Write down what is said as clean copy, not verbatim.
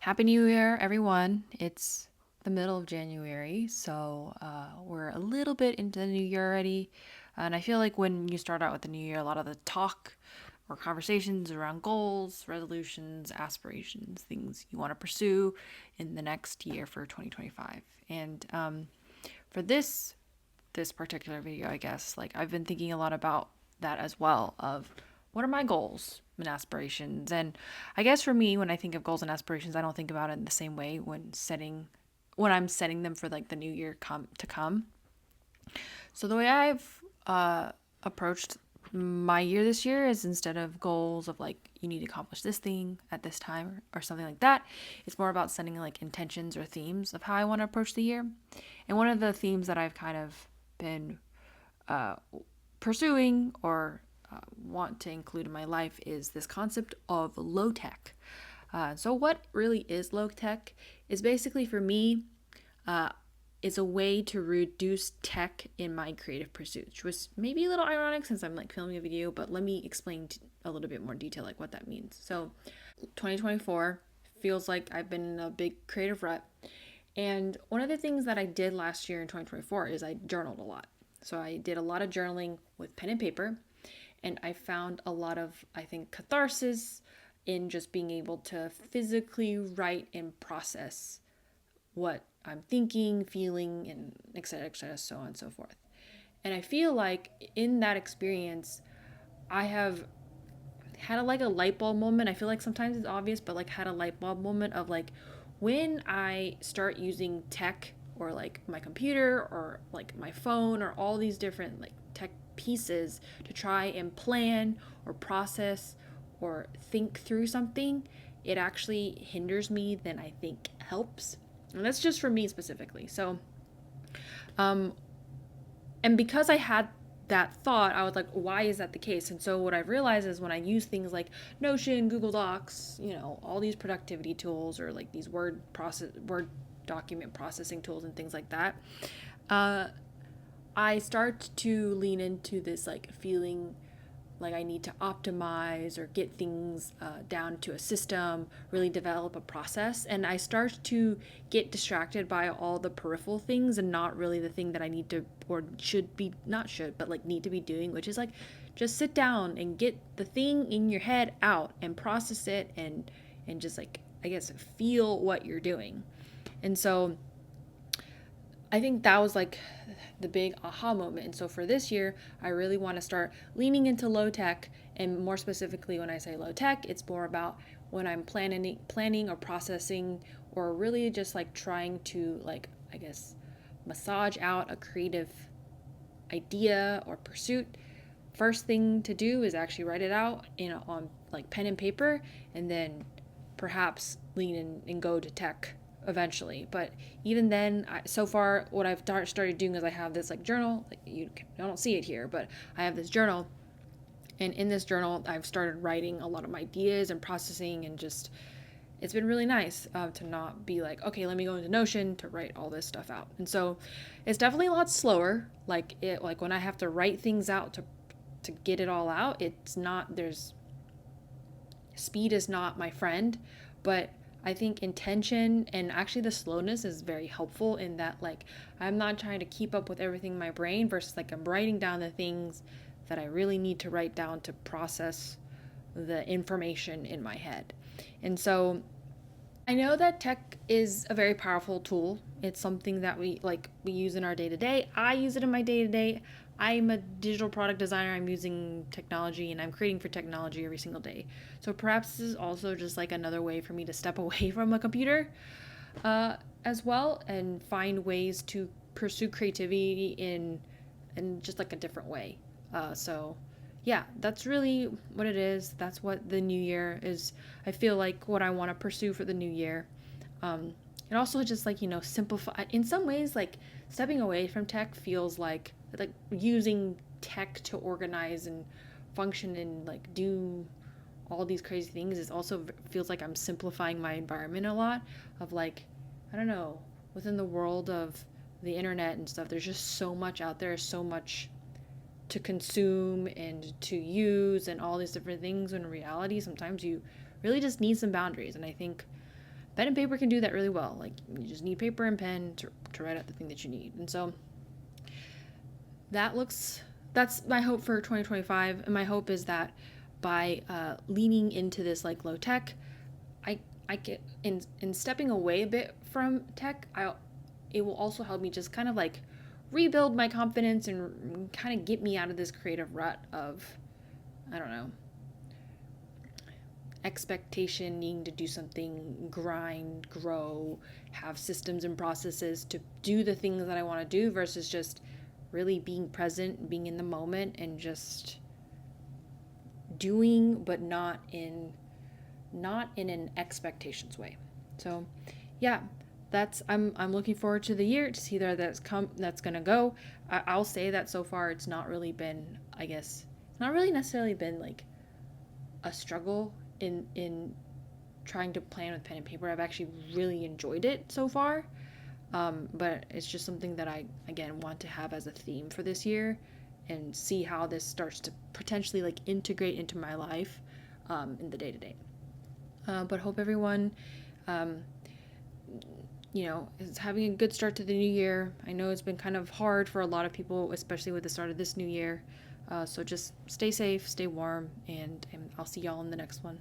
Happy New Year, everyone. It's the middle of January, so we're a little bit into the new year already. And I feel like when you start out with the new year, a lot of the talk or conversations around goals, resolutions, aspirations, things you want to pursue in the next year for 2025. And for this particular video, I guess, like I've been thinking a lot about that as well of what are my goals and aspirations. And I guess for me, when I think of goals and aspirations, I don't think about it in the same way when I'm setting them for like the new year to come. So the way I've approached my year this year is instead of goals of like you need to accomplish this thing at this time or something like that, it's more about setting like intentions or themes of how I want to approach the year. And one of the themes that I've kind of been uh, pursuing or want to include in my life is this concept of low tech. So, what really is low tech? Is basically for me, uh, is a way to reduce tech in my creative pursuits, which was maybe a little ironic since I'm like filming a video, but let me explain a little bit more detail like what that means. So, 2024 feels like I've been in a big creative rut. And one of the things that I did last year in 2024 is I journaled a lot. So I did a lot of journaling with pen and paper, and I found a lot of, I think, catharsis in just being able to physically write and process what I'm thinking, feeling, and et cetera, so on and so forth. And I feel like in that experience, I have had like a light bulb moment. I feel like sometimes it's obvious, but like had a light bulb moment of like when I start using tech or like my computer or like my phone or all these different like tech pieces to try and plan or process or think through something, it actually hinders me than I think helps. And that's just for me specifically. So, um, and because I had that thought, I was like, why is that the case? And so what I've realized is when I use things like Notion, Google Docs, all these productivity tools or like these word document processing tools and things like that, uh, I start to lean into this like feeling like I need to optimize or get things down to a system, really develop a process. And I start to get distracted by all the peripheral things and not really the thing that I need to, or should be, not should, but like need to be doing, which is like just sit down and get the thing in your head out and process it and just like, I guess, feel what you're doing. And so I think that was like the big aha moment. And so for this year, I really want to start leaning into low tech. And more specifically, when I say low tech, it's more about when I'm planning or processing, or really just like trying to like, I guess, massage out a creative idea or pursuit. First thing to do is actually write it out on like pen and paper, and then perhaps lean in and go to tech eventually. But even then, so far, what I've started doing is I have this like journal. Like I don't see it here, but I have this journal, and in this journal, I've started writing a lot of my ideas and processing, and just it's been really nice to not be like, okay, let me go into Notion to write all this stuff out. And so, it's definitely a lot slower. Like when I have to write things out to get it all out, it's not there's speed is not my friend, but I think intention and actually the slowness is very helpful in that like I'm not trying to keep up with everything in my brain versus like I'm writing down the things that I really need to write down to process the information in my head. And so I know that tech is a very powerful tool. It's something that we use in our day to day. I use it in my day to day. I'm a digital product designer. I'm using technology and I'm creating for technology every single day. So perhaps this is also just like another way for me to step away from a computer as well and find ways to pursue creativity in just like a different way. So yeah, that's really what it is. That's what the new year is. I feel like what I want to pursue for the new year. And also just like, simplify in some ways, like stepping away from tech feels like using tech to organize and function and like do all these crazy things is also feels like I'm simplifying my environment a lot of like, I don't know, within the world of the internet and stuff, there's just so much out there, so much to consume and to use and all these different things. In reality, sometimes you really just need some boundaries. And I think pen and paper can do that really well. Like, you just need paper and pen to write out the thing that you need. And so that's my hope for 2025. And my hope is that by leaning into this like low tech, I get in stepping away a bit from tech, it will also help me just kind of like rebuild my confidence and kind of get me out of this creative rut of, I don't know, expectation, needing to do something, grind, grow, have systems and processes to do the things that I want to do versus just really being present, being in the moment, and just doing, but not in an expectations way. So, yeah, I'm looking forward to the year to see that's gonna go. I'll say that so far it's not really been, I guess, it's not really necessarily been like a struggle in trying to plan with pen and paper. I've actually really enjoyed it so far. But it's just something that I, again, want to have as a theme for this year and see how this starts to potentially like integrate into my life in the day to day. But hope everyone, um, is having a good start to the new year. I know it's been kind of hard for a lot of people, especially with the start of this new year. So just stay safe, stay warm, and I'll see y'all in the next one.